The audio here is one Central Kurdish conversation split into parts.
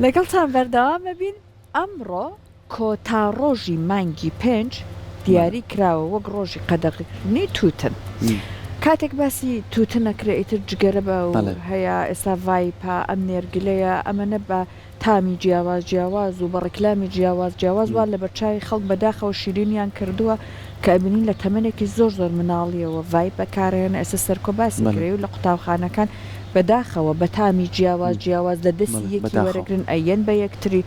لەگەڵتان بەردەوامە بین ئەمڕۆ کۆتا ڕۆژی مانگی 5 دیاری کراوە وەک ڕۆژی قەدەغنی تووتن. کاتێک باسی تووتن نەکرێ ئیتر جگەرە بە و هەیە ئێستا ڤایپا ئەم نێرگلەیە ئەمەنە بە تامی جیاواز و بە ڕێکلامی جیاواز وا لە بەرچاوی خەڵک بەداخەوە شیرینیان کردووە کە ئەبینین لە تەمەنێکی زۆر مناڵیەوە ڤایپ بەکارێنە ئێستا سەرکۆ باسی کرێ و لە قوتابخانەکان بەداخەوە بە تامی جیاواز لە دەستی یەکی وەرەگرن ئەیەن بە یەکتری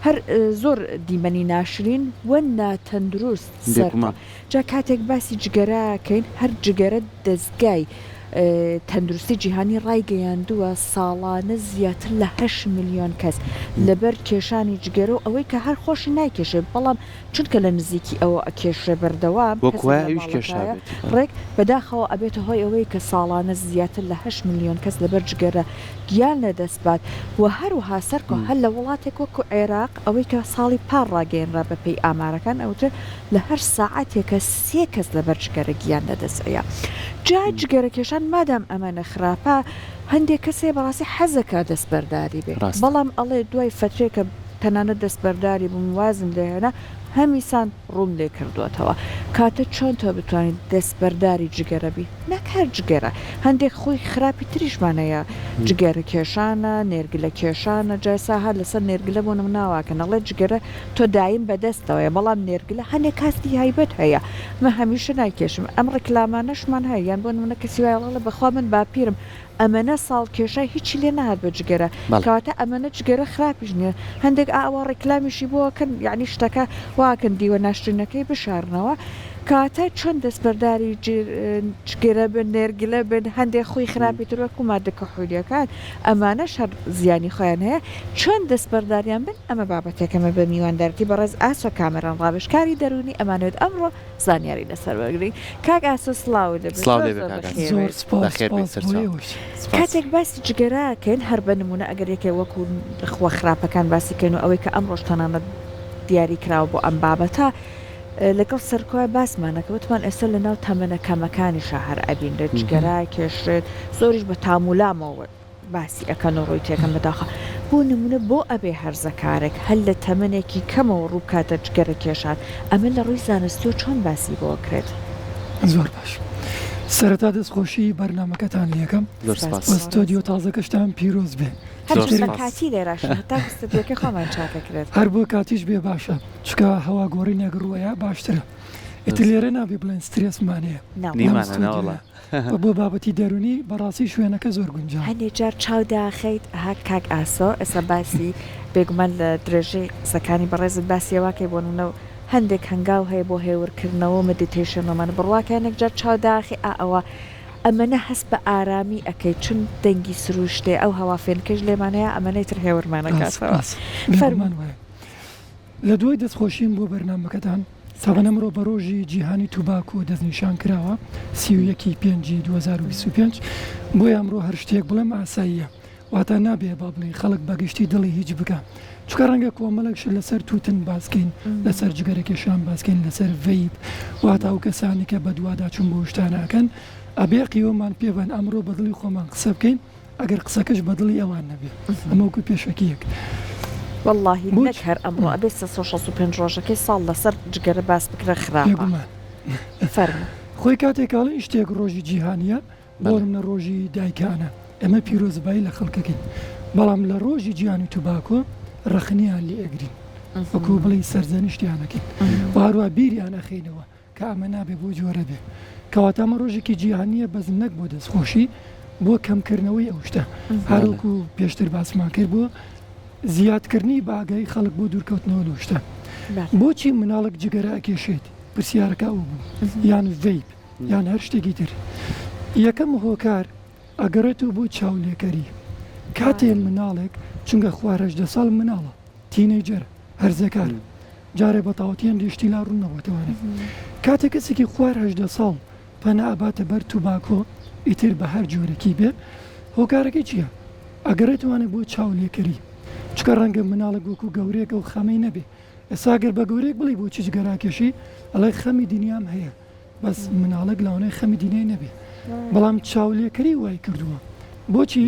هەر زۆر دیمەنی ناشرین وە ناتەندروست سەرما جا کاتێک باسی جگەرەکەین هەر جگەرە دەستگای تەندروستی جیهانی ڕایگەیاندووە ساڵانە زیاتر لە 8 ملیۆن کەس لەبەر کێشانی جگەرە و ئەوەی کە هەر خۆشی نایکێشێ بەڵام چونکە لە نزیکی ئەوە ئەکێشێ بەردەوام ڕێک بەداخەوە ئەبێتە هۆی ئەوەی کە ساڵانە زیاتر لە 8 ملیۆن کەس لەبەر جگەرە گیان لەدەستبات و هەروها سەرکۆ هەر لە وڵاتێک وەکو عێراق ئەوەی کە ساڵی پار ڕاگەیەنرا بەپێی ئامارەکان ئەوتر لە هەر ساعاتێکە 3 کەس لەبەر جگەرە گیان لەدەستەیە. جا جگەرەکێشان مادام ئەمەنە خراپە هەندێک کەسێ بەڕاستی حەزەکە دەستبەرداری بێ بەڵام ئەڵێ دوای فترێکە تەنانەت دەستبەرداری بووم وازم لێهێنا هەمیسان ڕوون لێ کردوێتەوە کاتە چۆن تۆ بتوانیت دەستبەرداری جگەرە بی نەکار جگەرە هەندێک خۆی خراپی تریشمانەیە جگەرە کێشانە نێرگلە کێشانە جایساها لەسەر نێرگلە بۆ نموناواکە نەڵێ جگەرە تۆ دایم بەدەستەوەیە بەڵام نێرگلە هەندێک کاستی هایبەت هەیە مە هەمیشە نایکێشم ئەم ڕێکلامانەشمان هەیە یان بۆ نمونە کەسی وایڵە بەخوا من باپیرم ئەمەنە ساڵ کێشای هیچی لێ نهات بە جگەرە کەواتە ئەمەنە جگەرە خراپیش نییە هەندێک ئاوا ڕێکلامیشی بۆکەن یعنی شتەکە واکەن دیوە ناشرینەکەی بشارنەوە کاتە چۆن دەستبەرداری جگەرە بن نێرگلە بن هەندێک خۆی خراپی تروەکو مادەکە حولیەکان ئەمانە شەر زیانی خۆیان هەیە چۆن دەستبەرداریان بن ئەمە بابەتێکەمە بە میواندارکی بەڕێز ئاسۆ کامەران ڕاوێژکاری دەرونی ئەمانوێت ئەمڕۆ زانیاری لەسەر وەرگری کاک ئاسۆ سڵاو کاتێک باسی جگەرەکەین هەر بە نمونە ئەگەر یەکێ وەکو خۆ خراپەکان باسیکەن و ئەوەی کە ئەمڕۆژ تەنانەت دیاری کراوە بۆ ئەم بابەتە لەگەڵ سەرکۆی باسمانەکە وتمان ئێستا لە ناو تەمەنە کەمەکانی شەهر ئەبین لە جگەرە کێشێت زۆریش بە تامولامەوە باسی ئەکەنەوە ڕۆی تێکەم بەداخە بۆ نمونە بۆ ئەبێ هەرزەکارێک هەل لە تەمەنێکی کەمەوە ڕووکاتە جگەرە کێشان ئەمە لە ڕووی زانستی و چۆن باسی بۆ کرێت زۆر باش سەرەتا دەستخۆشی بەرنامەکەتان لەکەم ئۆستۆدیۆ تازەکەشتان پیرۆز بێ کاتی لێراشەکە خۆمان چاکەکرێت هەر بۆ کاتیش بێ باشە چکە هەوا گۆڕی نەگڕوەیە باشترە ئیتر لێرە نابێ بڵێن سترێسمانەیە بۆ بابەتی دەرونی بەڕاستی شوێنەکە زۆر گونجا هەندێ جار چاو داخەیت ها کاک ئاسۆ ئێستا باسی بێگومان لە درێژەی قسەکانی بەڕێزت باسیەواکەی بۆنەوە هەندێک هەنگاو هەیە بۆ هێورکردنەوە مدیتیشنەوەمان بڕواکەیانێک جار چاو داخی ئەوە ئەمەنە هەست بە ئارامی ئەەکەی چون دەنگی سروشتێ ئەو هەوافێنکەش لێمانەیە ئەمەنەی تر هێورمانەکەسەوە فەرمان وایە لە دوای دەستخۆشیم بۆ بەرنامەکەتان ساغن ئەمڕۆ بە ڕۆژی جیهانی تووباکۆ دەستنیشان کراوە 31 پێنجی 2025 بۆی ئەمڕۆ هەر شتێک بڵێم ئاساییە واتە نابێ با بڵێ خەڵک بەگشتی دڵی هیچ بکە چکە ڕەنگە کۆمەڵێکش لەسەر تووتن باسکەین لەسەر جگەرەکێشان باسکەین لەسەر ڤەیپ واتە ئەو کەسانی کە بە دوادا چون بۆ شتانەکەن ئەبێ قیۆمان پێبن ئەمڕۆ بەدڵی خۆمان قسە بکەین ئەگەر قسەکەش بەدڵی ئەوان نەبێ ئەمەوەکو پێشەکیەک واللهی نەک هەر ئەمڕۆ ئەبێ 365 ڕۆژەکەی ساڵ لەسەر جگەرە باس بکرە خراپە فەرمە خۆی کاتێکاڵی شتێک ڕۆژی جیهانیە بۆ منە ڕۆژی دایکانە ئەمە پیرۆزبایی لە خەڵکەکەین بەڵام لە ڕۆژی جیهانی تووباکۆ ڕەخنیان لێ ئەگرین وەکو بڵی سەرزەنیشتیانەکەین هەروە بیریان ئەخینەوە کە ئەمە نابێ بۆ جۆرە بێ کەواتەمە ڕۆژێکی جیهانیە بەزم نەک بۆ دەستخۆشی بۆ کەمکردنەوەی ئەو شتە هەروەکو پێشتر باسمان کرد بۆ زیادکردنی باگای خەڵک بۆ دوورکەوتنەوە لەو شتە بۆچی مناڵک جگەرە ئەکێشێت پرسیارەکە ئەو بوو یان ڤەیپ یان هەر شتێکی تر یەکەم هۆکار ئەگەڕێتەوە بۆ چاولێکەری کاتێ مناڵێک چونکە خوارەژدە ساڵ مناڵە تینەیجەر هەرزەکار جارێ بە تاوەتیان دێشتی لا ڕوونەوەتەوانێت کاتێک کەسێکی خوارەژدە ساڵ پەنا ئەباتە بەر تووباکۆ ئیتر بە هەر جۆرەکی بێ هۆکارەکەی چییە؟ ئەگەڕێتوانێت بۆ چاولێکەری چکە ڕەنگە مناڵک وەکو گەورێک ئەو خەمەی نەبێ ئێساگەر بە گەورێک بڵی بۆ چی جگەراکێشی ئەڵێ خەمی دینیام هەیە بەس مناڵک لاوانەیە خەمی دینەی نەبێ بەڵام چاولێکەری وای کردووە بۆچی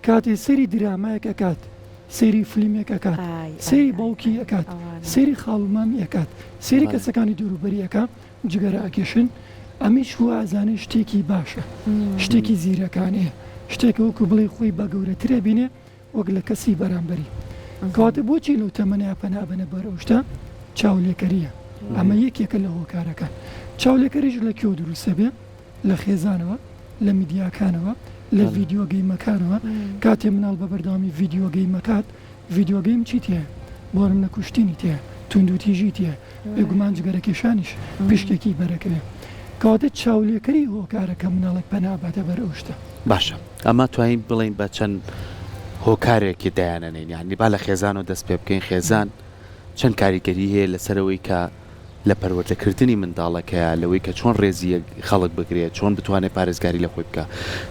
کاتێ سەری درامایەک ئەکات سەیری فلیمێک ئەکات سەیری باوکی ئەکات سەیری خاڵمامی ئەکات سەیری کەسەکانی دووروبەریەکە جگەرە ئەکێشن ئەمیش هو ئازانێ شتێکی باشە شتێکی زیرەکانەیە شتێکە وەکو بڵێ خۆی بە گەورەترە بینێ وەک لە کەسی بەرامبەری کەواتە بۆچی لەو تەمەنیا پەنابەنە بەرەو شتە چاولێکەریە ئەمە یەکێکە لە هۆکارەکان چاولێکەریش لە کێو دروستە بێ لە خێزانەوە لە میدیاکانەوە لە ڤیدیۆ گەیمەکانەوە کاتێ مناڵ بە بەرداوامی ڤیدیۆ گەیمەکات ڤیدیۆ گەیم چی تێ بۆرم نەکوشتنی تێ توندوتیژی تێ بێگومان جگەرەکێشانیش پشتێکی بەرەکەوێ کەواتە چاولێکەری هۆکارەکە مناڵێک پەناباتە بەرەو شتە باشە ئەمە توانین بڵین بە چەند هۆکارێکی دایانەنین یعنی با لە خێزان و دەست پێ بکەین خێزان چەند کاریگەری هەیە لەسەرەوەی کە لە پەروەردەکردنی منداڵەکەیە لەوەی کە چۆن ڕێزی خەڵک بگرێت چۆن بتوانێت پارێزگاری لە خۆی بکە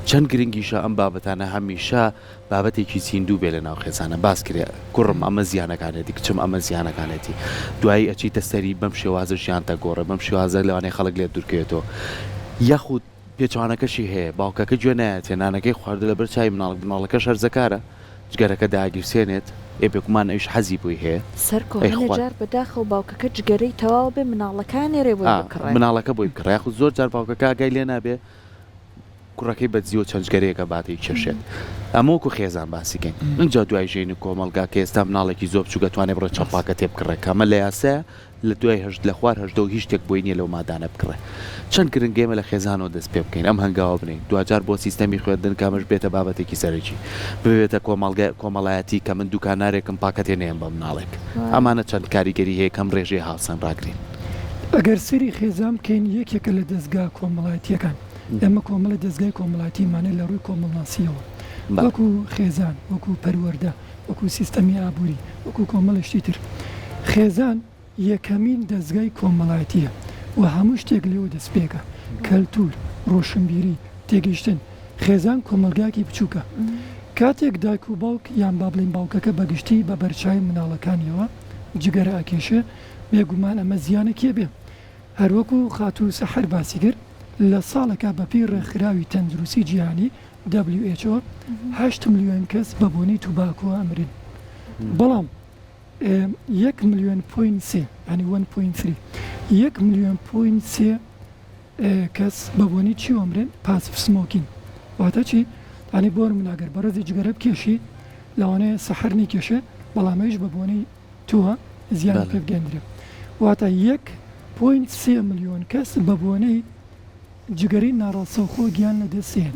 چەند گرنگیشە ئەم بابەتانە هەمیشە بابەتێکی زیندوو بێ لە ناو خێزانە باس کرێ کوڕم ئەمە زیانەکانێتی کچم ئەمە زیانەکانێتی دوایی ئەچیتە سەری بەم شێوازە ژیانتە گۆڕە بەم شێوازە لەوانەیە خەڵک لێت دوورکەوێتەوە یاخود پێچوانەکەشی هەیە باوکەکە گوێ نایەت نانەکەی خواردە لەبەر چای مناڵەکە شەرزەکارە جگەرەکە داگیرسێنێت بێکمان ئەوش حەزی بووی هەیە سەرکۆجار بەداخە و باوکەکە جگەرەی تەواو بێ مناڵەکانی ڕێبووی بکڕێ مناڵەکە بۆی بکڕای خو زۆر جار باوکەکە ئاگای لێ نابێ کوڕەکەی بەجیەوە چەنجگەرەیەکە باتەی کێشێت ئەمەوەکو خێزان باسیکەین اینجا دوای ژینی کۆمەلگا کە ئێستا مناڵێکی زۆر بچووکە توانێت بڕە چەپاکە تێ بکڕێت ئەمە لە یاسایە لە دوای هەشت لە خوار هەشتە و هیچ شتێک بۆی نییە لەو مادانە بکڕێ چەند گرنگێمە لە خێزانەوە دەست پێ بکەین ئەم هەنگاوە بنین دوجار بۆ سیستەمی خوێندن کامەش بێتە بابەتێکی سەرەکی ببێتە کۆمەڵایەتی کە من دوکانارێکم پاکەتێ نێم بە مناڵێک ئەمانە چەند کاریگەری هەیە کەم ڕێژێ هاوسەن ڕاگرین ئەگەر سەری خێزان بکەین یەکێکە لە دەستگا کۆمەڵایەتیەکان ئێمە کۆمەڵە دەستگای کۆمەڵایەتیمانە لە ڕووی کۆمەڵناسیەوە وەکو خێزان وەکو پەروەردە وەکو سیستەمی ئابووری وەکو کۆمەڵشتی تر خێزان یەکەمین دەستگای کۆمەڵایەتیە و هەموو شتێک لێوە دەستپێکە کەلتور ڕۆشنبیری تێگەیشتن خێزان کۆمەلگاکی بچووکە کاتێک دایک و باوک یان با بڵین باوکەکە بەگشتی بە بەرچای مناڵەکانیەوە جگەرە ئاکێشە بێگومان ئەمە زیانەکێ بێ هەروەکو خاتوو سەحەر باسی کرد لە ساڵێکە بەپی ڕێکخراوی تەندروستی جیهانی WHO 8 ملیۆن کەس بە بۆنەی توباکۆ ئەمرن بەڵام 1 ملیۆن پوین سێ ینی 1.3 1 ملیۆن پوین سێ کەس بە بۆنی چی ئەمرن پاسف سمۆکین واتە چی ئەنی بۆر مناگەر بەڕێزی جگەرە بکێشی لەوانەیە سەحەر نەیکێشێ بەڵامەیش بە بۆنەی تووە زیان پێ بگەندرێ واتە 1.3 ملیۆن کەس بە بۆنەی جگەری ناڕاستەوخۆ گیان لە دەستێن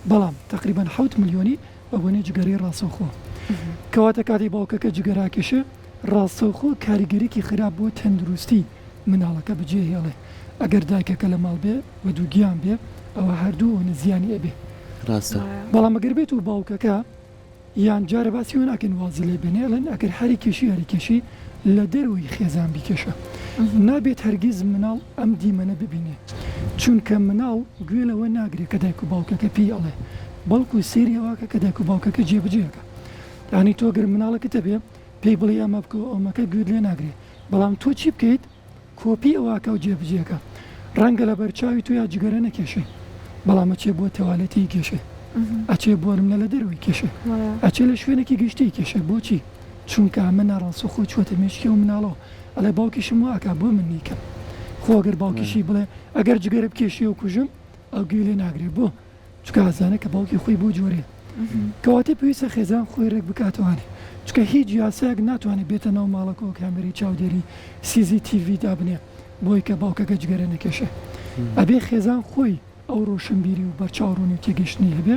بەڵام تقریبان 7 ملیۆنی بە بۆنەی جگەری ڕاستەوخۆ کەواتە کاتی باوکەکە جگەراکێشە ڕاستەوخۆ کاریگەریکی خراپ بۆ تەندروستی مناڵەکە بجێ هێڵێ ئەگەر دایکەکە لە ماڵ بێ و دووگیان بێ ئەوە هەردوو نزیانی ئەبێ ڕاستە بەڵام ئەگەر بێت و باوکەکە یان جارە باسی و ناکەن وازی لێ بێنێڵن ئەگەر هەری کێشی لە دەروی خێزان بیکێشە نابێت هەرگیز مناڵ ئەم دیمەنە ببینێ چونکە مناڵ گوێ لەوە ناگرێت کە دایک و باوکەکە پێی ئەڵێ بەڵکو سێریەوەکە کە دایک و باوکەکە جێبجێەکە دانی تۆ گەر مناڵەکەتە بێ پێی بڵێ ئەمە بکە ئەومەکە گوێت لێ ناگرێت بەڵام تۆ چی بکەیت کۆپی ئەوواکە و جێبجێەکە ڕەنگە لە بەرچاوی تۆ یا جگەرە نەکێشێ بەڵام ئەچێ بۆ تەوالەتی کێشێ ئەچێ بۆرم لە دەروی کێشێ ئەچێ لە شوێنێکی گشتی کێشێ بۆچی چونکە ئەمە ناڕاستەخۆ چوەتە مێشکی و مناڵەوە ئەڵێ باوکیشم واکە بۆ من نیکەم خۆگەر باوکیشی بڵێ ئەگەر جگەرە بکێشی و کوژم ئەو گوێ لێ ناگرێت بۆ چکە ئازانە کە باوکی خۆی بۆ جۆرێ کەواتە پێویستە خێزان خۆی ڕێک بکاتوانێ چکە هیچ یاسایەک ناتوانێت بێتە ناو ماڵەکەەوە کامێری چاودێری CCTV دابنێ بۆی کە باوکەکە جگەرە نەکێشێ ئەبێ خێزان خۆی ئەو ڕۆشنبیری و بەرچاوڕوونی و تێگەشتنی هەبێ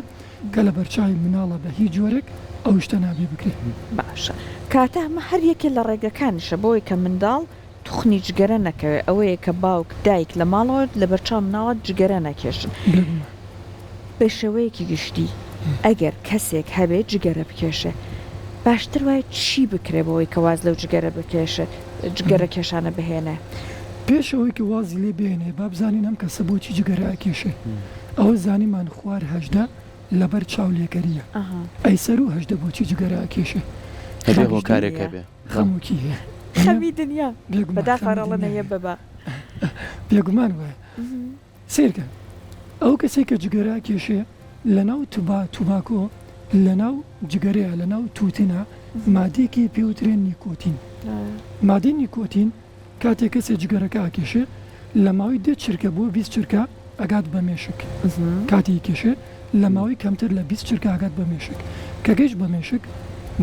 کە لە بەرچاوی مناڵە بە هیچ جۆرێک ئەو شتە نابێ بکرێت باشە کاتە ئەمە هەر یەکێ لە ڕێگەکانیشە بۆی کە منداڵ توخنی جگەرە نەکەوێت ئەوەیە کە باوک دایک لە ماڵەوە لە بەرچاو مناڵات جگەرە نەکێشن بە شێوەیەکی گشتی ئەگەر کەسێک هەبێت جگەرە بکێشێ باشتر وایە چی بکرێ بەوەی کە واز لەو جگەرە بکێشە جگەرە کێشانە بهێنێ پێشەوەی کە وازی لێ بێنێ با بزانین ئەم کەسە بۆچی جگەرە ئەکێشێ ئەوە زانیمان خوار هەژدە لەبەر چاولێکەریە ئەی سەر و هەژدە بۆچی جگەرە ئەکێشێ هۆکارێکە بێ خەموکی هەیە خەمی دنیا بەداخەڕەڵەنەیە بەبا بێگومان وایە سیرکە ئەو کەسێک کە جگەرە کێشێ لە ناو توباکۆ لەناو جگەرەیە لەناو تووتنە مادێکی پێوترێن نیکۆتین. مادەی نیکۆتین کاتێک کەسێ جگەرەکە ئاکێشێ لە ماوەی 10 چرکە بۆ 20 چرکە ئەگات بە مێشک کاتی کێشێ لە ماوەی کەمتر لە 20 چرکە ئاگات بە مێشک کە گەیشت بە مێشک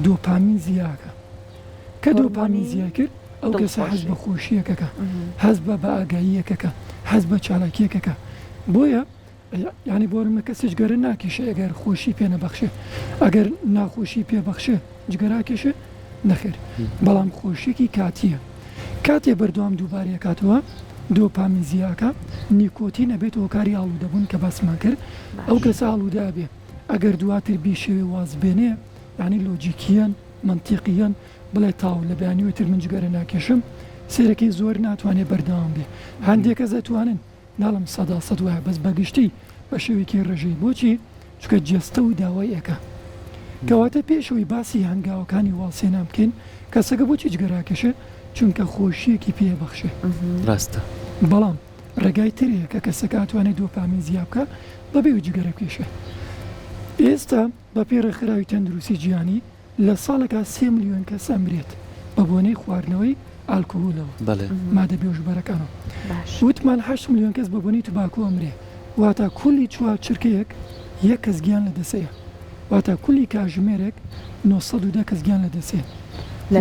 دۆپامین زیاکە کە دۆپامین زیاد کرد ئەو کەسە حەز بە خۆشیەکەکە حەز بە ئاگاییەکەکە حەز بە چالاکیەکەکە بۆیە یعنی بۆرمە کەسێک گەرە ناکێشێ ئەگەر خۆشی پێ نەبەخشێ ئەگەر ناخۆشی پێبەخشێ جگەراکێشێ نەخێر بەڵام خۆشیێکی کاتیە کاتێ بەردەوام دووبارەیە کاتەوە دۆپامین زیاکە نیکۆتین ئەبێت هۆکاری ئاڵوودەبوون کە باسمان کرد ئەو کەسە ئاڵوودا بێ ئەگەر دواتر بیشێوێ وازبێنێ یعنی لۆجیکیان منتیقیان بڵێ تاو لە بەیانیوتر من جگەرە ناکێشم سێرەکەی زۆر ناتوانێت بەردەوام بێ هەندێک کەس دەتوانن ناڵم سەدا سەد وایە بەس بەگشتی بە شێوێکی ڕێژەی بۆچی چکە جێستە و داوای ئەەکە کەواتە پێشەوەی باسی هەنگاوەکانی واڵسێنام بکەین کەسەکە بۆچی جگەراکێشێ چونکە خۆشیەکی پێبەخشێ ڕاستە بەڵام ڕێگای ترەیە کە کەسەکە ئەتوانێت دۆپامین زیاد بکە بەبێ و جگەرە کێشێ ئێستا بە پێڕێخراوی تەندروستی جیهانی لە ساڵێکا 3 ملیۆن کەس ئەمرێت بە بۆنەی خواردنەوەی ئالکۆهۆلەوە مادە بێژبەرەکانەوە وتمان 8 ملیۆن کەس بە بۆنەی توباکۆ ئەمرێ واتە کولی چوار چرکەیەک یەک کەس گیان لە دەسەیە واتە کولی کاژمێرێک 910 کەس گیان لە دەسێ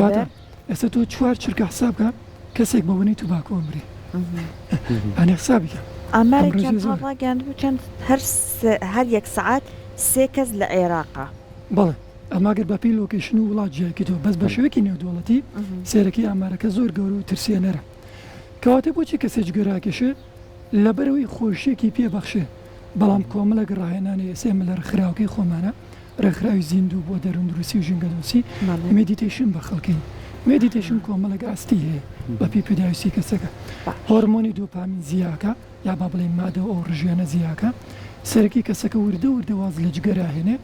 واتە ئێستا تۆ چوار چرکە حساب بکە کەسێک بە بۆنەی توباکۆ ئەمرێ ئەنێ حسابی کە ئامارێکیان هەڵڕاگەاند بچەند هەر یەک سەعات 3 کەس لە عێراقا بەڵێ ئەماگەر بەپی لۆکیشن و وڵات جیاکەوە بەس بە شێوەیەکی نێودوڵەتی سێرەکەی ئامارەکە زۆر گەورە و ترسێنەرە کەواتە بۆچی کەسێک گەراکێشێ لەبەرەوەی خۆشیێکی پێبەخشێ بەڵام کۆمەڵێک ڕاهێنانێ ئێسێمە لە ڕخراوەکەی خۆمانە ڕێکخراوی زیندوو بۆ دەروندروستی و ژنگەدۆسی مێدیتیشن بە خەڵکین مێدیتیشن کۆمەڵێک ئاستی هەیە بەپی پێداویستی کەسەکە هۆرمۆنی دۆپامین زیاکە یا با بڵێ مادە ئەو ڕژیانە زیاکە سەرەکی کەسەکە وردە وردە واز لە جگەرا هێنێ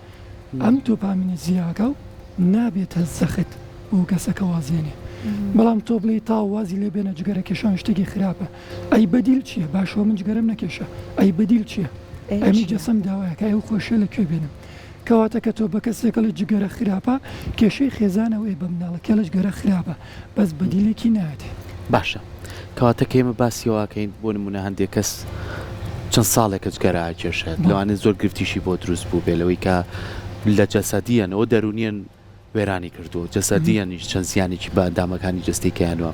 ئەم دۆپامینی زیاکە و نابێتە زەخت و کەسەکە وازێنێ بەڵام تۆ بڵێ تا وازی لێ بێنە جگەرە کێشان شتێکی خراپە ئەی بەدیل چییە باشەوە من جگەرم نەکێشە ئەی بەدیل چییە ئەمی جەسەم داوایەکە ئەو خۆشە لەکوێ بێنم کەواتە کە تۆ بە کەسێکە لە جگەرە خراپە کێشەی خێزانەوەی بە مناڵەکە لە جگەرە خراپە بەس بەدیلێکی ناتێ باشە کەواتە کێمە باسیەوەکەین بۆ نمونە هەندێک کەس چەند ساڵێکە جگەرە کێشێت لەوانێت زۆر گرفتیشی بۆ دروست بوو بێلەوەی کە لە جەسەدیەنەوە دەرونیان وێرانی کردو جەسەدیەنیش چەند زیانێکی بە ئەندامەکانی جستێکیانەوە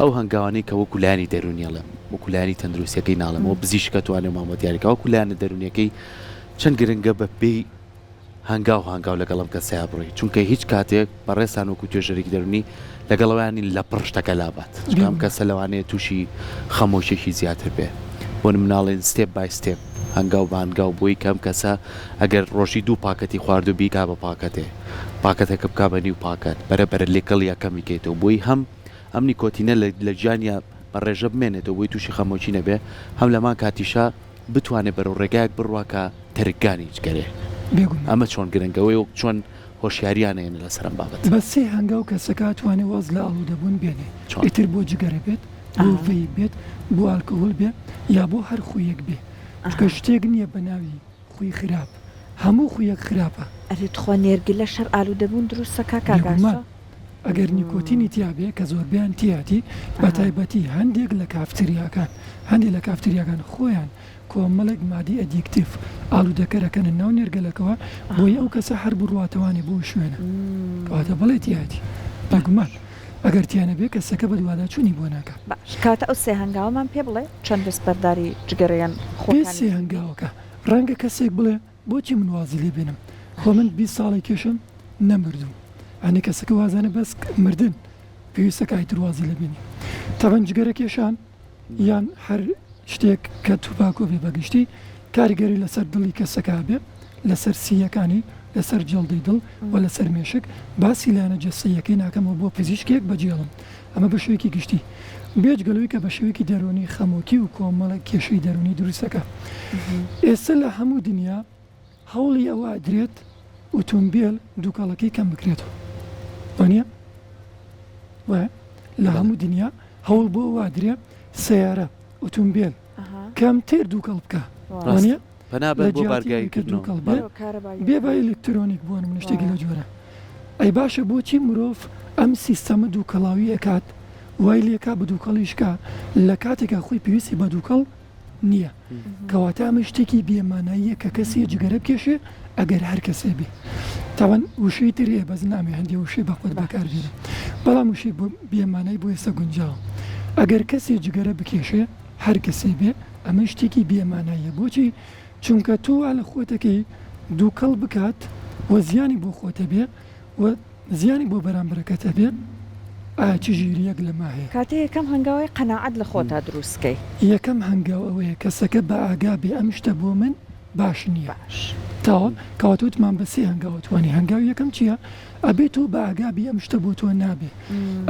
ئەو هەنگاوانەی کە وەکو لایانی دەرونیەڵە وەکو لایانی تەندروستیەکەی ناڵەمەوە بزیشکە توانێت مامۆتیاریکە وەکو لایەنە دەرونیەکەی چەند گرنگە بە پێی هەنگاو لەگەڵم کەسەیە بڕۆی چونکە هیچ کاتێک بەڕێستان وەکو توێژەرێکی دەرونی لەگەڵەوەیانی لە پڕشتەکە لابات ئەم کەسە لەوانەیە تووشی خەمۆشێکی زیاتر بێ بۆ مناڵێن ستێپ بای ستێپ هەنگاو بە هەنگاو بۆی کەم کەسە ئەگەر ڕۆژی 2 پاکەتی خواردو بیکا بە پاکەتێ پاکەتەکە بک بە نیو پاکەت بەرە لێکەڵ یاکەم بیکەیتەوە بۆی هەم ئەم نیکۆتینە لە گیانیا بە ڕێژە بمێنێتەوە بۆی تووشی خەمۆکی نەبێ هەم لەمان کاتیشا بتوانێت بەرەو ڕێگایەک بڕواکە تەرگانی جگەرێ ئەمە چۆن گرنگەوەی و چۆن هۆشیاریانەیەن لە سەرم بابەت بە سێ هەنگاو کەسەکە توانێت واز لە ئاڵوودەبوون بێنێ ئیتر بۆ جگەرە بێت بۆ ڤی بێت بۆ ئالکۆهۆل بێ یا بۆ هەر خویەک بێ چکە شتێک نییە بە ناوی خوی خراپ هەموو خویەک خراپە ئەرێتخوا نێرگی لە شەر ئالوودەبوون دروستەکە کاگەمان ئەگەر نیکۆتینی تیاابێ کە زۆربیان تیاتی بە تایبەتی هەندێک لە کافتریاکان هەندێک لە کافتریاکان خۆیان کۆمەڵێک مادی ئەدیکتیف ئالوودەکەرەکەن ناو نێرگەلەکەوە بۆی ئەو کەسە هەر بڕواتەوانی بۆ شوێنە کەواتە بڵێ تیاتی بەگومان ئەگەر تیانە بێ کەسەکە بە دووادا چوونی بۆ ناکە کاتە ئەو سێ هەنگاومان پێ بڵێ چەند دەستبەرداری جگەرەیان پێ سێ هەنگاوەکە ڕەنگە کەسێک بڵێ بۆچی من وازی لێ بێنم خۆ من 20 ساڵی کێشم نەمردوم ئەنی کەسەکە وازانە بەس مردن پێویستە کایتر وازی لێ بێنی تەبەن جگەرە کێشان یان هەر شتێک کە توپاکۆ بێ بەگشتی کاریگەری لەسەر دڵی کەسەکە بێ لەسەر سیەکانی لەسەر جڵدی دڵ و لەسەر مێشک باسی لایەنە جەستەیەکەی ناکەمەوە بۆ پزیشکێک بەجێڵم ئەمە بە شوێکی گشتی بێجگەلەوەی کە بە شێوەیەکی دەرونی خەمۆکی و کۆمەڵە کێشەی دەرونی دروستەکە ئێستا لە هەموو دنیا هەوڵی ئەوە درێت ئۆتۆمبیل دووکەڵەکەی کەم بکرێتەوە وانە لە هەموو دنیا هەوڵ بۆ وادرێ سیارە ئۆتۆمبیل کەمتر دووکەڵ بکە وانە پەنابەر بۆ بارگایکردنەوە بێ بە ئلکترۆنیک بوون من شتێکی لە جۆرە ئەی باشە بۆچی مرۆڤ ئەم سیستەمە دووکەڵاوی ئەکات وای لێکا بە دووکەڵیشکا لە کاتێکا خۆی پێویستی بە دووکەڵ نییە کەواتە ئەمە شتێکی بێماناییە کە کەسی جگەرە بکێشێ ئەگەر هەر کەسێ بێ تاوان وشەی ترێ بەز نامێ هەندێ وشەی بەخۆت بەکاربێنە بەڵام وشەی بێمانایی بۆ ئێستا گونجاوە ئەگەر کەسی جگەرە بکێشێ هەر کەسێ بێ ئەمە شتێکی بێماناییە بۆچی چونکە تۆ لە خۆتەکەی دووکەڵ بکات و زیانی بۆ خۆتە بێ و زیانی بۆ بەرامبەرەکەتە بێ چ ژیریەک لەما هەیە کاتێ یەکەم هەنگاوی قەناعەت لە خۆتا دروستکەی یەکەم هەنگاو ئەوەیە کەسەکە بە ئاگا بێ ئەم شتە بۆ من باش نییە تاوە کەواتوتمان بە سێ هەنگاوتوانی هەنگاوی یەکەم چییە ئەبێت تۆ بە ئاگابی ئەم شتە بۆ تۆ نابێ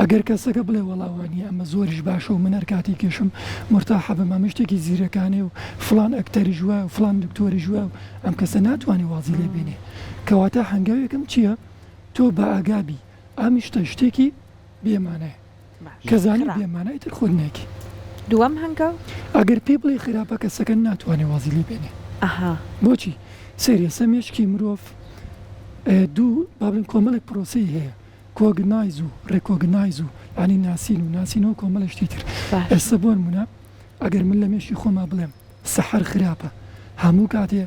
ئەگەر کەسەکە بڵێ وەڵاوانی ئەمە زۆریش باشە و من هەر کاتی کێشم مرتاحە بەم ئەمە شتێکی زیرەکانێ و فلان ئەکتەری ژوە و فلان دکتۆری ژوە و ئەم کەسە ناتوانێ وازی لێ بێنێ کەواتە هەنگاوی یەکەم چییە تۆ بە ئاگابی ئەم شتە شتێکی بێمانەیە کەزانی بێمانای تر خۆت نێکی دووەم هەنگاو ئەگەر پێ بڵێ خراپە کەسەکە ناتوانێ وازی لێ بێنێ بۆچی سێریەسە مێشکی مرۆڤ دوو بابلین کۆمەڵێک پرۆسی هەیە کۆگنایز و ڕێکۆگنایز و ئانی ناسین و ناسینەوە کۆمەڵشتی تر ئێستا بۆ نمونە ئەگەر من لە مێشی خۆما بڵێم سەحەر خراپە هەموو کاتێ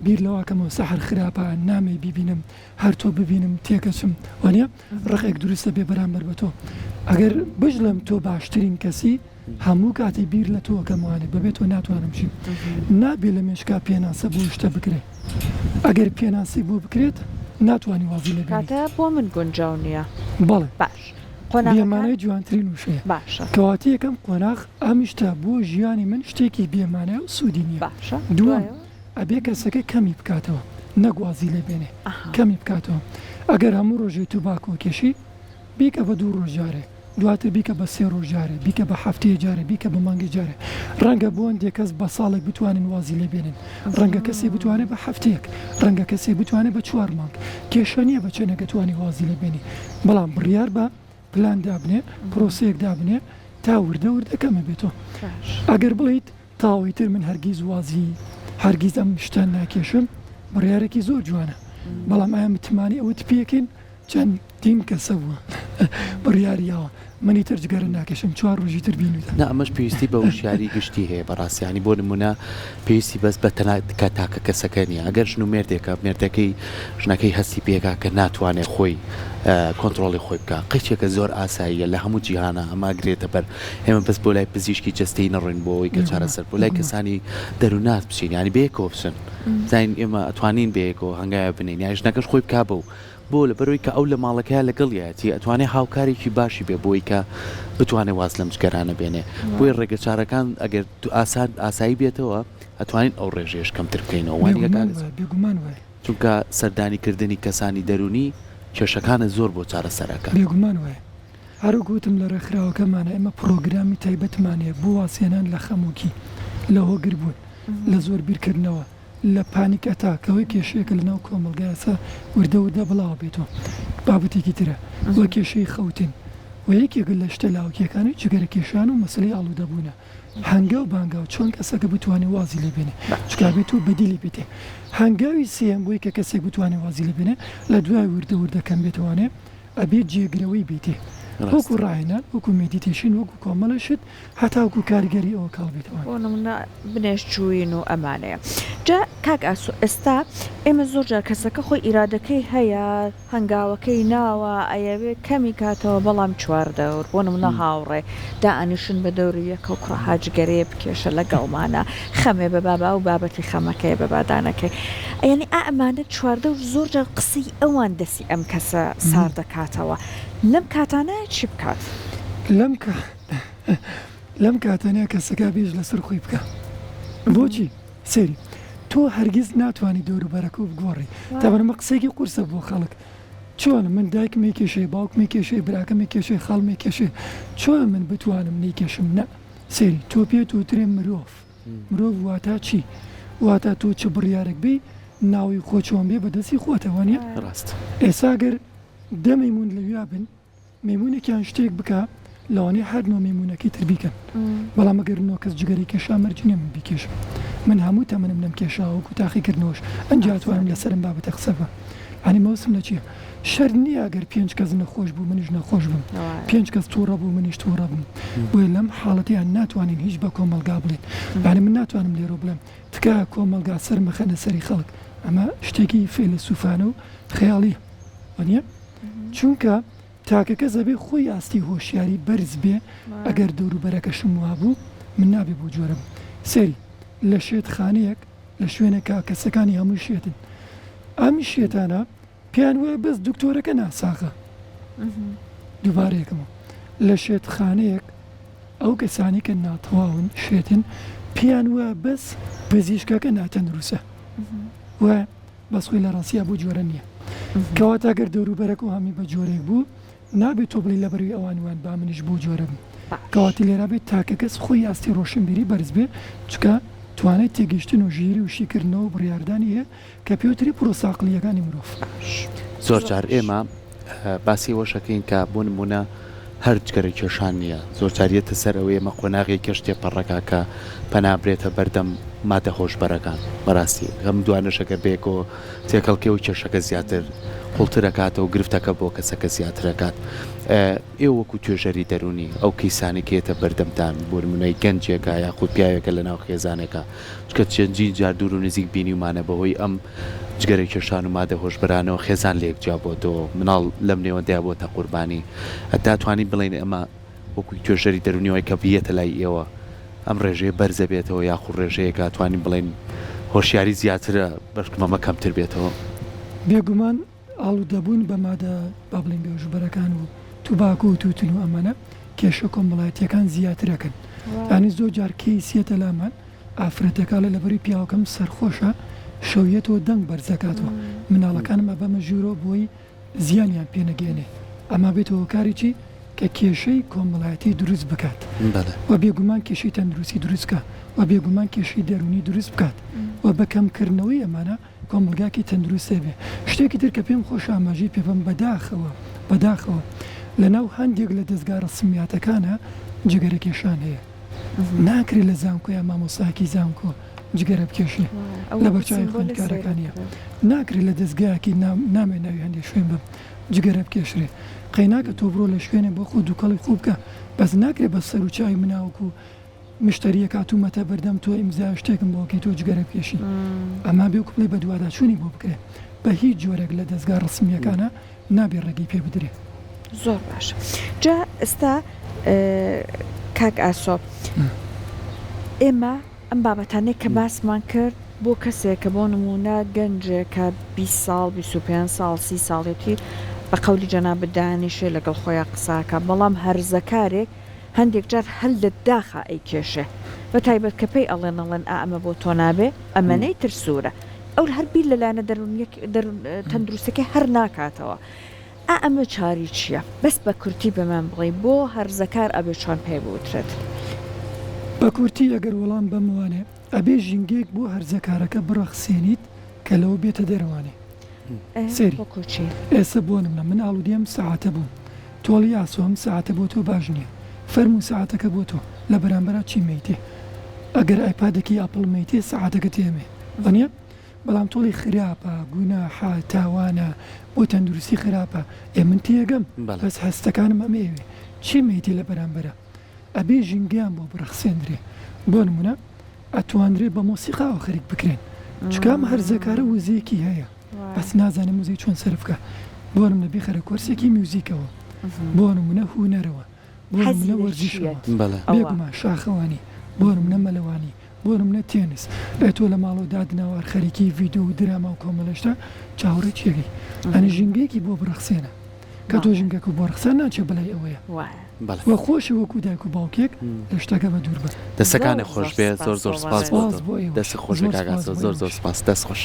بیر لەواکەمەوە سەحەر خراپە نامێ بیبینم هەر تۆ ببینم تێکەچم وانە ڕقێک دروستە بێ بەرامبەر بە تۆ ئەگەر بژڵم تۆ باشترین کەسی هەموو کاتی بیر لە تۆ کەموانێ بەبێت تۆ ناتوانم شیم نابێ لە مێشکا پێناسە بۆ شتە بکرێ ئەگەر پێناسی بۆ بکرێت ناتوانانی وازی لە کاتە بۆ من گونجاو نییە بەڵێ باش بێمانەی جوانترین وشەیە باشە کەواتی یەکەم قۆناغ ئەمیشتە بۆ ژیانی من شتێکی بێمانە و سوودی نییە دووەم ئەبێ کەسەکە کەمی بکاتەوە نەگوازی لێ بێنێ کەمی بکاتەوە ئەگەر هەموو ڕۆژێ تو باکۆ کێشی بیکە بە 2 ڕۆژارێ دواتر بیکە بە 3 ڕۆژارێ بیکە بە هەفتەیە جارێ بیکە بە مانگی جارێ ڕەنگە بۆ ئەندێک کەس بە ساڵێک بتوانین وازی لێ بێنن ڕەنگە کەسێ بتوانێت بە هەفتەیەک ڕەنگە کەسێ بتوانێت بە 4 مانگ کێشە نییە بە چێنەکە توانی وازی لێ بێنی بەڵام بڕیار بە پلان دابنێ پرۆسەیەک دابنێ تا وردە وردەکەمە بێتەوە ئەگەر بڵیت تاوەیتر من هەرگیز وازی هەرگیز ئەم شتان ناکێشم بڕیارێکی زۆر جوانە بەڵام ئایا متمانی ئەوت پێکەین چەند تیم کەسە بووە بڕیاریەوە منی ترجگەرە ناکەشم 4 ڕۆژی تر بینوتە نا ئەمەش پێویستی بە وشیاری گشتی هەیە بەڕاستیانی بۆ نمونە پێویستی بەس بە تەناتکە تاکە کەسەکە نیە ئەگەر ژن و مێردێکە مێردەکەی ژنەکەی هەستی پێکا کە ناتوانێت خۆی کۆنتترۆلی خۆی بکە قیچێکە زۆر ئاساییە لە هەموو جیهانە ئەماگرێتە بەر ئێمە بەس بۆ لای پزیشکی جستەی نەڕۆین بۆەوەی کە چارەسەر بۆ لای کەسانی دەروونات بچین ینی بەیەکەوە بچن زین ئێمە ئەتوانین بەیەکەوە هەنگایە بنین یا ژنەکەش خۆی بکا بەو بۆ لە بەرەوەی کە ئەو لە ماڵەکەیە لەگەڵیەتی ئەتوانێت هاوکارێکی باشی بێ بۆی کە بتوانێت واز لەم جگەرانە بێنێ بۆی ڕێگە چارەکان ئەگەر ئاسایی بێتەوە ئەتوانین ئەو ڕێژێش کەمتر بکەینەوە بێگومان وای چونکە سەردانیکردنی کەسانی دەرونی کێشەکانە زۆر بۆ چارەسەرەکە بێگومان وای هەرو گوتم لە ڕێکخراوەکەمانە ئێمە پرۆگرامی تایبەتمانەیە بۆ واسێنان لە خەمووکی لە هۆگر بوون لە زۆر بیرکردنەوە لە پانیک ئەتاکەوەی کێشەیەکە لەناو کۆمەلگایەسە وردە وردە بڵاو بێتەوە بابەتێکی ترە وە کێشەی خەوتن و یەکێک لە شتە لاوکیەکانی جگەرە کێشان و مەسلەی ئاڵوودەبوونە هەنگاو بانگاو چۆن کەسەکە بتوانێت وازی لێ بێنێ چکابێت و بەدیلی بێتێ هەنگاوی سێم بۆی کە کەسێک بتوانێت وازی لێ بێنێ لە دوای وردە وردەکەم بێتوانێ ئەبێت جێگرەوەی بێتێ وەکو ڕاهێنان وەکو مێدیتیشن وەکو کۆمەڵەشت هەتا وەکو کارگەری ئەوە کاڵ بێتەوە بنێش جوین و ئەمانەیە جا کاک ئاسو ئێستا ئێمە زۆر جار کەسەکە خۆی ئیرادەکەی هەیە هەنگاوەکەی ناوە ئەیەوێت کەمی کاتەوە بەڵام 4 دەور بۆ نمونە هاوڕێ دائنیشن بە دەوریەکە و کوڕەهاجگەرەیە بکێشە لەگەڵمانە خەمێ بە بابا و بابەتی خەمەکەی بە بادانەکەی یعنی ئەمانە 4 دەور زۆر جار قسەی ئەوان دەسی ئەم کەسە سار دەکاتەوە لەم کاتانە چی بکات لەم کاتانەیە کەسەکە بێژ لەسەر خۆی بکە بۆچی سێری تۆ هەرگیز ناتوانانی دەوروبەرەکە و بگۆڕی تابەرمە قسێکی قورسە بۆ خەڵک چۆن من دایکمێ کێشەی باوکمێ کێشەی براکەمێ کێشەی خەڵمێ کێشێ چۆن من بتوانم نەیکێشم نە سێری تۆ پێت وترێ مرۆڤ واتە چی واتە تۆ چ بڕیارێک بی ناوی خۆ چۆن بێ بەدەستی خۆتەوانە ڕاست ئێساگەر دە مەیمون لەویا بن مەیمونێکیان شتێک بکە لەوانەیە هەر نۆ مەیمونەکەی تر بیکەن بەڵام ئەگەر نۆ کەس جگەری کێشا مەرجینە من بیکێشم من هەموو تەمەنم لەم کێشاوەکو تاقیکردنەوەش ئەنجا توانم لەسەرم بابەتە قسە بە ینی مەوسم لە چییە شەر نییە ئەگەر 5 کەس نەخۆش بوو منیش نەخۆش بم 5 کەس تووڕە بوو منیش تووڕە بم بۆیە لەم حاڵەتیان ناتوانین هیچ بە کۆمەلگا بڵێن ینی من ناتوانم لێرە بڵێم تکایە کۆمەلگا سەر مەخەنە سەری خەڵک ئەمە شتێکی فیلسوفانە و خەیاڵیە وانە چونکە تاکە کەس دەبێ خۆی ئاستی هۆشیاری بەرز بێ ئەگەر دەوروبەرەکەشم وابوو من نابێ بۆ جۆرەم سەری لە شێتخانەیەک لە شوێنێکا کەسەکانی هەموو شێتن ئەمی شێتانە پیان وایە بەس دکتۆرەکە ناساغە دووبارەیەکەمەوە لە شێتخانەیەک ئەو کەسانی کە ناتەواون شێتن پیان وایە بەس پزیشکەکە ناتەندروسە وایە بەس خۆی لە ڕاستیە بۆ جۆرە نییە کەواتە گەر دەوروبەرەک و هەمی بە جۆرێک بوو نابێت تۆ بڵی لەبەروی ئەوانوان با منیش بۆ جۆرە بم کەواتی لێرا بێت تاکە کەس خۆی ئاستی ڕۆشنبیری بەرز بێ چکە توانێت تێگەشتن و ژیری و شیکردنەوە و بڕیاردانی هەیە کە پێوتری پرۆساقلیەکانی مرۆڤ زۆر جار ئێمە باسی وەشەکەین کە بۆ نمونە هەر جگەرە کێشان نییە زۆر جاریەتە سەر ئەوەیە مە قۆناغی کەشتێ پەڕەکە کە پەنابرێتە بەردەم مادە هۆشبەرەکان بەڕاستی ئەم دوانەشەکە بێکۆ تێکەڵکێ و کێشەکە زیاتر قوڵترەکاتە و گرفتەکە بۆ کەسەکە زیاترەکات ئێوە وەکو توێژەری دەرونی ئەو کەیسانێکێتە بەردەمتان بۆ نمونەی گەنجێکە یاخود پیاوێکە لە ناو خێزانێکە چکە چەندی جار دوور و نزیک بینیمانە بەهۆی ئەم جگەرە کێشان و مادە هۆشبەرانەوە خێزان لێک جا بۆ تۆ مناڵ لەم نێوەندەیە بۆتە قوربانی ئەتاتوانی بڵێن ئەمە وەکوی توێژەری دەرونیەوەی کە بێتە لای ئێوە ئەم ڕێژەیە بەرزە بێتەوە یاخود ڕێژەیەکە توانین بڵێن هۆشیاری زیاترە بەشمەمە کەمتر بێتەوە بێگومان ئاڵوودەبوون بە مادە با بڵێن بێژبەرەکان و توباکو و توتن و ئەمەنە کێشە کۆمەڵایەتیەکان زیاترەکەن ینی زۆر جار کەیسیەتە لامان ئافرەتەکە لە لەبەری پیاوەکەم سەرخۆشە شەویەتەوە دەنگ بەرزەکاتەوە مناڵەکانم بەمە ژوورۆ بۆی زیانیان پێنەگەێنێ ئەما بێتەوە کاریی کە کێشەی کۆمەڵایەتی دروست بکات و بێگومان کێشەی تەندروستی دروستکە و بێگومان کێشەی دەرونی دروست بکات و بەکەمکردنەوەی ئەمانە کۆمەلگاکی تەندروستێ بێ شتێکی تر کە پێم خۆش ئاماژەی پێبم بەداخەوە لەناو هەندێک لە دەستگا ڕسمیاتەکانە جگەرە کێشان هەیە ناکرێت لە زانکۆ یا مامۆساکی زانکۆ جگەرە بکێشێ لە بەرچاوی خوێندکارەکانیە ناکرێت لە دەستگایەکی نامێ ناوی هەندێک شوێن بم جگەرە بکێشرێ قەیناکە تۆ بڕۆ لە شوێنێ بۆ خۆ دووکەڵی خوب بکە بەس ناکرێت بە سەر و چاوی مناوەکو مشتریە کاتومەتە بەردەم تۆ ئیمزا شتێکم بۆکەی تۆ جگەرە بکێشی ئەما بێوکو بڵێ بە دوواداچوونی بۆ بکرێت بە هیچ جۆرێک لە دەستگا ڕسمیەکانە نابێ ڕێگەی پێ بدرێ زۆر باش جا ئێستا کاک ئاسۆ ئێمە ئەم بابەتانەی کە باسمان کرد بۆ کەسێک کە بۆ نمونە گەنجێکە 20 ساڵ 25 ساڵ 30 ساڵێتی بە قەولی جەناب دانیشێ لەگەڵ خۆیان قساکە بەڵام هەرزەکارێک هەندێک جار هەل لە داخە ئەی کێشێ بە تایبەت کە پێی ئەڵێن ئەمە بۆ تۆ نابێ ئەمەنەی ترسوورە ئەو هەر بیر لەلایەنە تەندروستەکەی هەر ناکاتەوە ئەمە چاری چییە؟ بەس بە کورتی بەمان بڵێ بۆ هەرزەکار ئەبێ چۆن پێ بوترێت بە کورتی ئەگەر وەڵام بەموانێ ئەبێ ژینگێک بۆ هەرزەکارەکە بڕەخسێنیت کە لەوە بێتە دەروانێ سێری ئێستا بۆ نمە من ئاڵودیم ساعتە بووم تۆڵی یاسۆم ساعتە بۆ تۆ باش نییە فەرمو ساعتەکە بۆ تۆ لە بەرامبەر چی مەیتێ ئەگەر ئایپادێکی ئاپڵ مەیتێ ساعتەکە تێمێ وانە بەڵام تۆڵی خراپە گوناحە تاوانە بۆ تەندروستی خراپە من تێگەم بەس هەستەکانم ئەمەوێ چی مەیتی لە بەرامبەرە ئەبێ ژینگیان بۆ بڕەخسێنرێ بۆ نمونە ئەتوانرێ بە مۆسیقاوە خەریک بکرێن چکام هەرزەکارە وزەیەکی هەیە بەس نازانێ موزیک چۆن سەرفکە بۆ نمونە بیخەرە کۆرسێکی میوزیکەوە بۆ نمونە هونەرەوە بۆ نمونە وەرزشەوە بێگومان شاخەوانی بۆ نمونە مەلەوانی بۆ نمونە تێنس ئەتۆ لە ماڵەوە دادناوار خەریکی ڤیدیۆ و دراما و کۆمەڵەشتا چاوەڕێ چێگەی ئەنی ژینگەیەکی بۆ بڕەخسێنە کە تۆ ژینگەک و بۆ ڕخسە ناچێ بەلای ئەوەیە وە خۆشی وەکو دایک و باوکێک لە شتەکە بە دوور بە دەستەکانی خۆش بێ زۆر سپاس دەست خۆش زۆر سپاس دەست خۆش